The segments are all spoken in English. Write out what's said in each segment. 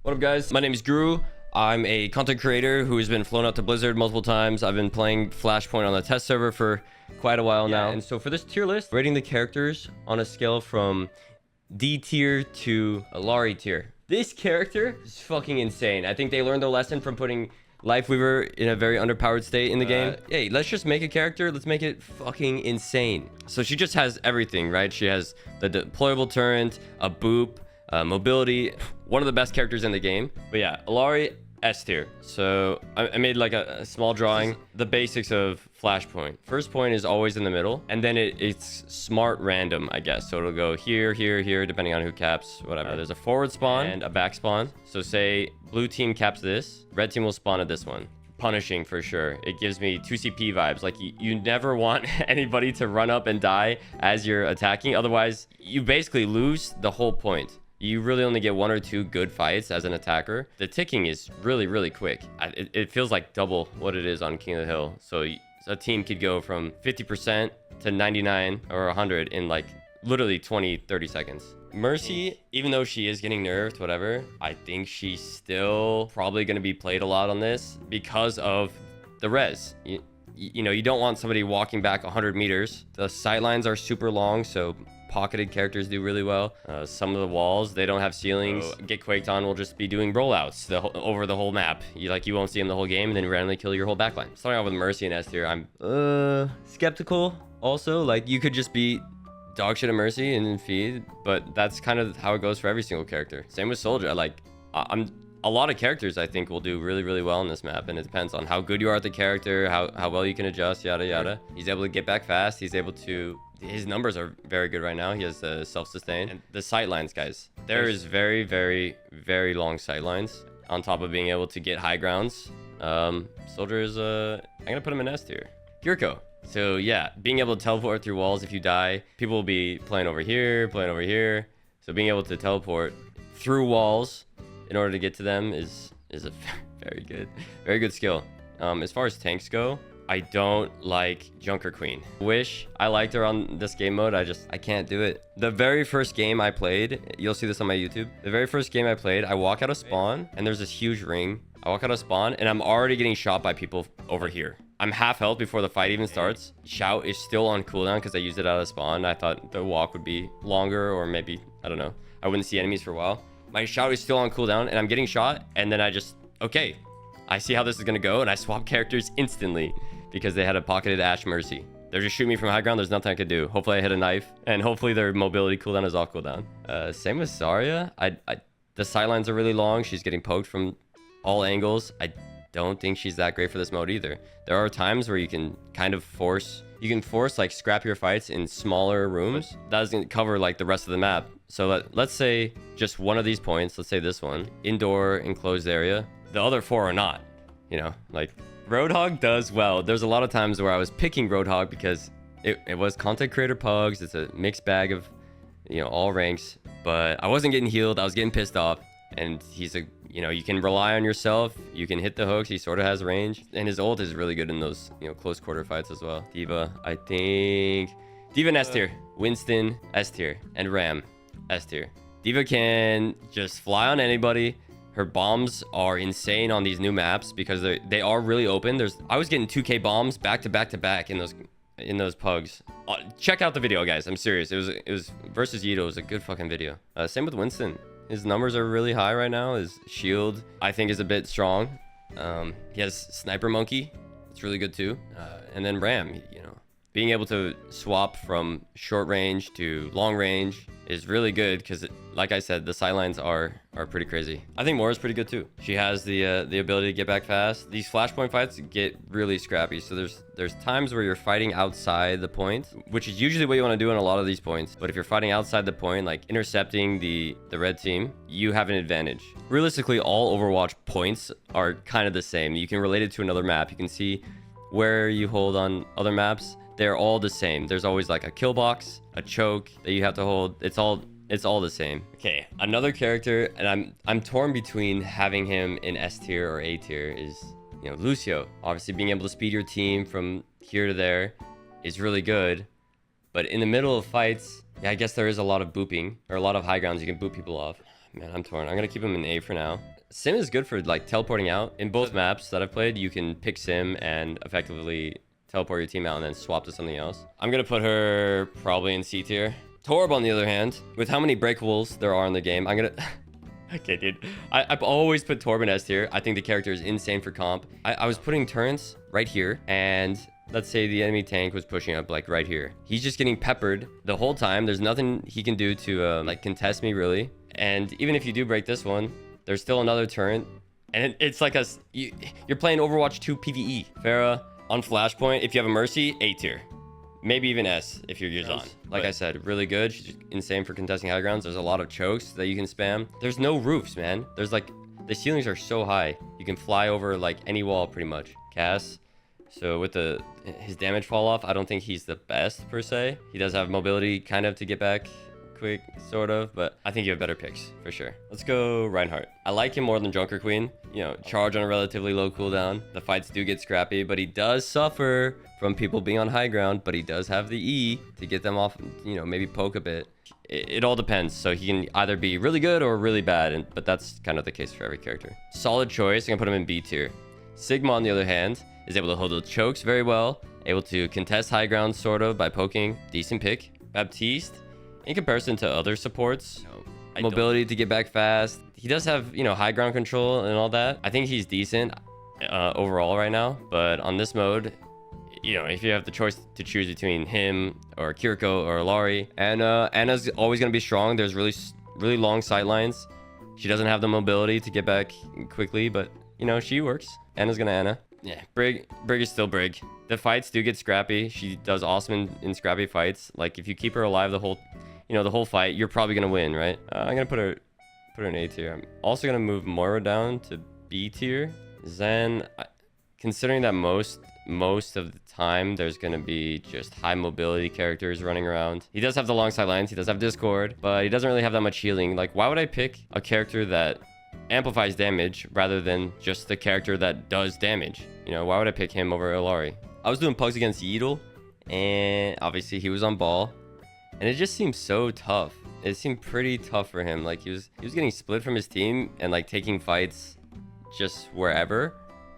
What up, guys? My name is Guru. I'm a content creator who has been flown out to Blizzard multiple times. I've been playing Flashpoint on the test server for quite a while now. And so for this tier list, rating the characters on a scale from D tier to ILLARI tier. This character is fucking insane. I think they learned their lesson from putting Lifeweaver in a very underpowered state in the game. Hey, let's just make a character. Let's make it fucking insane. So she just has everything, right? She has the deployable turret, a boop, mobility, one of the best characters in the game. But yeah, ILLARI S tier. So I made like a small drawing, the basics of Flashpoint. First point is always in the middle, and then it's smart random, I guess. So it'll go here, here, here, depending on who caps, whatever. There's a forward spawn and a back spawn. So say blue team caps this, red team will spawn at this one. Punishing for sure. It gives me 2 CP vibes. Like you never want anybody to run up and die as you're attacking. Otherwise, you basically lose the whole point. You really only get 1 or 2 good fights as an attacker. The ticking is really, really quick. It feels like double what it is on King of the Hill. So a team could go from 50% to 99 or 100 in like literally 20-30 seconds. Mercy, even though she is getting nerfed, whatever, I think she's still probably going to be played a lot on this because of the res. You know, you don't want somebody walking back 100 meters. The sightlines are super long, so pocketed characters do really well. Some of the walls, they don't have ceilings. So Get Quaked On will just be doing rollouts over the whole map. You won't see them the whole game and then randomly kill your whole backline. Starting off with Mercy and S tier, I'm skeptical also. Like, you could just be dog shit at Mercy and then feed, but that's kind of how it goes for every single character. Same with Soldier. Like, a lot of characters I think will do really, really well on this map, and it depends on how good you are at the character, how well you can adjust, yada yada. He's able to get back fast. He's able to, his numbers are very good right now. He has self-sustain. And the sightlines, guys, there is very, very, very long sightlines on top of being able to get high grounds. Soldier is I'm gonna put him in S tier. Gyurko. So yeah, being able to teleport through walls if you die. People will be playing over here. So being able to teleport through walls in order to get to them is a very good skill. As far as tanks go, I don't like Junker Queen. Wish I liked her on this game mode. I can't do it. The very first game I played, you'll see this on my YouTube. The very first game I played, I walk out of spawn and there's this huge ring. I walk out of spawn and I'm already getting shot by people over here. I'm half health before the fight even starts. Shout is still on cooldown because I used it out of spawn. I thought the walk would be longer, or maybe, I don't know, I wouldn't see enemies for a while. My shout is still on cooldown and I'm getting shot, and then okay, I see how this is gonna go, and I swap characters instantly because they had a pocketed Ash Mercy. They're just shooting me from high ground. There's nothing I could do. Hopefully I hit a knife, and hopefully their mobility cooldown is off cooldown. Same with Zarya. The sightlines are really long. She's getting poked from all angles. I don't think she's that great for this mode either. There are times where you can kind of force like scrappier fights in smaller rooms. That doesn't cover like the rest of the map. So let's say just one of these points, let's say this one, indoor enclosed area. The other 4 are not, you know, like Roadhog does well. There's a lot of times where I was picking Roadhog because it was content creator pugs. It's a mixed bag of, you know, all ranks, but I wasn't getting healed. I was getting pissed off, and he's you know, you can rely on yourself. You can hit the hooks. He sort of has range, and his ult is really good in those, you know, close quarter fights as well. D.Va, I think D.Va in S tier, Winston S tier, and Ram S tier. D.Va can just fly on anybody. Her bombs are insane on these new maps because they are really open. I was getting 2K bombs back to back to back in those pugs. Check out the video, guys. I'm serious. It was versus Yido. It was a good fucking video. Same with Winston. His numbers are really high right now. His shield, I think, is a bit strong. He has Sniper Monkey. It's really good too. And then Ram, you know, being able to swap from short range to long range is really good because, like I said, the sightlines are pretty crazy. I think Moira's pretty good too. She has the ability to get back fast. These flashpoint fights get really scrappy. So there's times where you're fighting outside the point, which is usually what you want to do in a lot of these points. But if you're fighting outside the point, like intercepting the red team, you have an advantage. Realistically, all Overwatch points are kind of the same. You can relate it to another map. You can see where you hold on other maps. They're all the same. There's always like a kill box, a choke that you have to hold. It's all the same. Okay, another character, and I'm torn between having him in S tier or A tier, is, you know, Lucio. Obviously, being able to speed your team from here to there is really good, but in the middle of fights, yeah, I guess there is a lot of booping, or a lot of high grounds you can boop people off. Man, I'm torn. I'm gonna keep him in A for now. Sim is good for like teleporting out. In both maps that I've played, you can pick Sim and effectively teleport your team out and then swap to something else. I'm gonna put her probably in C tier. Torb, on the other hand, with how many breakables there are in the game, I'm gonna... Okay, dude. I've always put Torb in S tier. I think the character is insane for comp. I was putting turrets right here, and let's say the enemy tank was pushing up like right here. He's just getting peppered the whole time. There's nothing he can do to like contest me really. And even if you do break this one, there's still another turret. And it's like you're playing Overwatch 2 PvE. Pharah on Flashpoint, if you have a Mercy, A tier. Maybe even S if your gear's on. Like I said, really good. She's insane for contesting high grounds. There's a lot of chokes that you can spam. There's no roofs, man. There's like, the ceilings are so high. You can fly over like any wall pretty much. Cass. So with his damage fall off, I don't think he's the best per se. He does have mobility kind of to get back quick, sort of, but I think you have better picks for sure. Let's go Reinhardt. I like him more than Junker Queen. You know, charge on a relatively low cooldown. The fights do get scrappy, but he does suffer from people being on high ground, but he does have the E to get them off, you know, maybe poke a bit. It all depends. So he can either be really good or really bad, but that's kind of the case for every character. Solid choice. I'm gonna put him in B tier. Sigma, on the other hand, is able to hold the chokes very well, able to contest high ground sort of by poking. Decent pick. Baptiste, in comparison to other supports, mobility to get back fast. He does have, you know, high ground control and all that. I think he's decent overall right now, but on this mode, you know, if you have the choice to choose between him or Kiriko or Illari, Anna's always going to be strong. There's really long sightlines. She doesn't have the mobility to get back quickly, but, you know, she works. Anna's going to Anna. Yeah, Brig is still Brig. The fights do get scrappy. She does awesome in scrappy fights. Like, if you keep her alive the whole fight, you're probably going to win, right? I'm going to put her in A tier. I'm also going to move Moira down to B tier. Zen, considering that most of the time there's going to be just high mobility characters running around. He does have the long sidelines. He does have Discord, but he doesn't really have that much healing. Like, why would I pick a character that amplifies damage rather than just the character that does damage? You know, why would I pick him over Illari? I was doing pugs against Yeedle, and obviously he was on ball, and it just seemed so tough. It seemed pretty tough for him. Like, he was getting split from his team and like taking fights just wherever,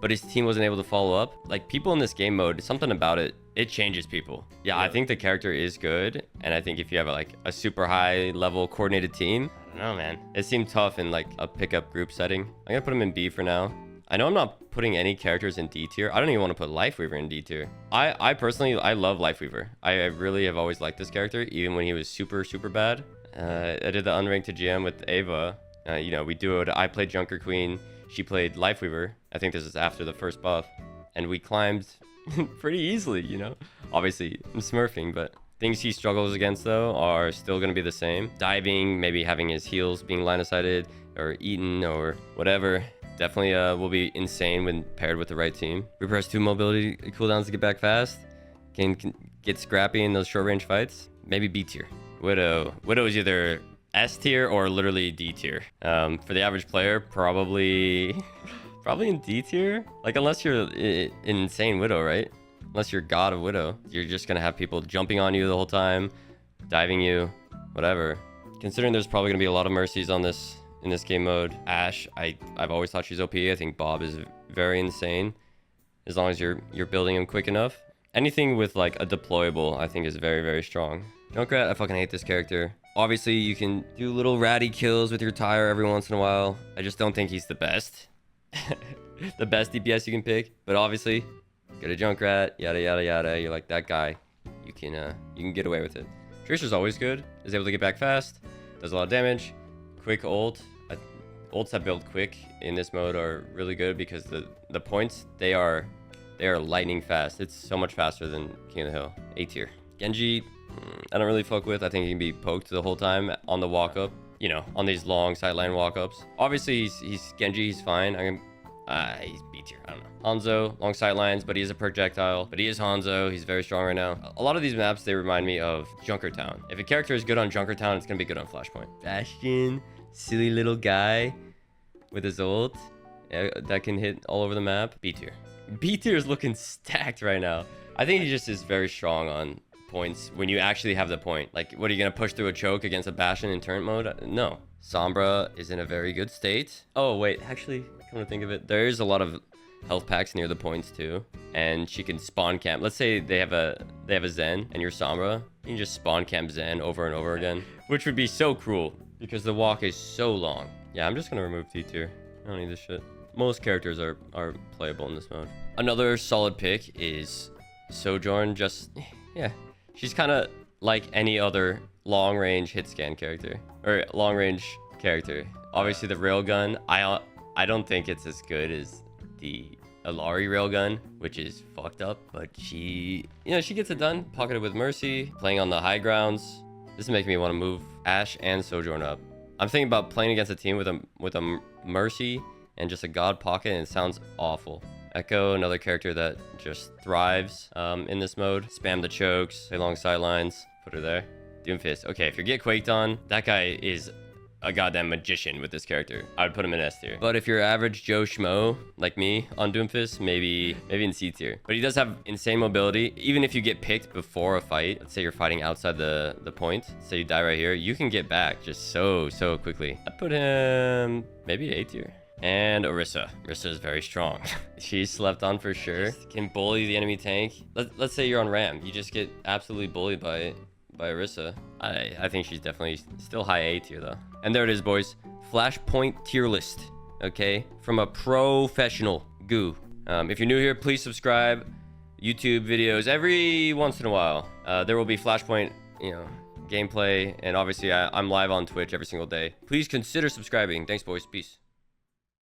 but his team wasn't able to follow up. Like, people in this game mode, something about it changes people. Yeah, I think the character is good, and I think if you have a super high level coordinated team, I don't know, man. It seemed tough in like a pickup group setting. I'm gonna put him in B for now. I know I'm not putting any characters in D tier. I don't even want to put Lifeweaver in D tier. I personally, I love Lifeweaver. I really have always liked this character, even when he was super bad. I did the unranked to GM with Ava. You know, we duoed. I played Junker Queen. She played Lifeweaver. I think this is after the first buff. And we climbed pretty easily, you know? Obviously, I'm smurfing, but things he struggles against, though, are still going to be the same. Diving, maybe having his heals being line-of-sighted or eaten or whatever. Definitely will be insane when paired with the right team. Repress 2 mobility cooldowns to get back fast. Can get scrappy in those short-range fights. Maybe B tier. Widow is either S tier or literally D tier. For the average player, probably in D tier. Like, unless you're an insane Widow, right? Unless you're God of Widow, you're just gonna have people jumping on you the whole time, diving you, whatever. Considering there's probably gonna be a lot of mercies in this game mode. Ashe, I've always thought she's OP. I think Bob is very insane, as long as you're building him quick enough. Anything with like a deployable, I think, is very strong. Junkrat, I fucking hate this character. Obviously, you can do little ratty kills with your tire every once in a while. I just don't think he's the best. The best DPS you can pick. But obviously, get a Junkrat, yada yada. You're like that guy. You can get away with it. Tracer's always good. Is able to get back fast. Does a lot of damage. Quick ult. Ults that build quick in this mode are really good because the points, they are lightning fast. It's so much faster than King of the Hill. A tier. Genji, I don't really fuck with. I think he can be poked the whole time on the walk up. You know, on these long sideline walk ups. Obviously, he's Genji. He's fine. He's B tier. I don't know. Hanzo, long sightlines, but he is a projectile. But he is Hanzo. He's very strong right now. A lot of these maps, they remind me of Junkertown. If a character is good on Junkertown, it's gonna be good on Flashpoint. Bastion, silly little guy with his ult that can hit all over the map. B tier. B tier is looking stacked right now. I think he just is very strong on points when you actually have the point. Like, what are you gonna push through a choke against a Bastion in turret mode? No. Sombra is in a very good state. Oh, wait, actually, come to think of it, there's a lot of health packs near the points too. And she can spawn camp. Let's say they have a Zen and you're Sombra. You can just spawn camp Zen over and over again, which would be so cruel because the walk is so long. Yeah, I'm just gonna remove T tier. I don't need this shit. Most characters are playable in this mode. Another solid pick is Sojourn. Just, yeah, she's kind of like any other long range hit scan character or long range character. Obviously the railgun, I don't think it's as good as the ILLARI railgun, which is fucked up, but she, you know, she gets it done. Pocketed with Mercy, playing on the high grounds. This is making me want to move Ashe and Sojourn up. I'm thinking about playing against a team with a Mercy and just a God pocket, and it sounds awful. Echo, another character that just thrives in this mode. Spam the chokes, play long sidelines, put her there. Doomfist. Okay, if you get quaked on, that guy is a goddamn magician with this character. I would put him in S tier. But if you're average Joe Schmo, like me, on Doomfist, maybe in C tier. But he does have insane mobility. Even if you get picked before a fight, let's say you're fighting outside the point, say you die right here, you can get back just so quickly. I'd put him maybe A tier. And Orisa. Orisa is very strong. She's slept on for sure. Can bully the enemy tank. Let's say you're on Ram. You just get absolutely bullied by Orisa. I think she's definitely still high A tier though. And there it is, boys. Flashpoint tier list. Okay, from a professional goo. If you're new here, please subscribe. YouTube videos every once in a while. There will be Flashpoint, you know, gameplay, and obviously I'm live on Twitch every single day. Please consider subscribing. Thanks, boys. Peace.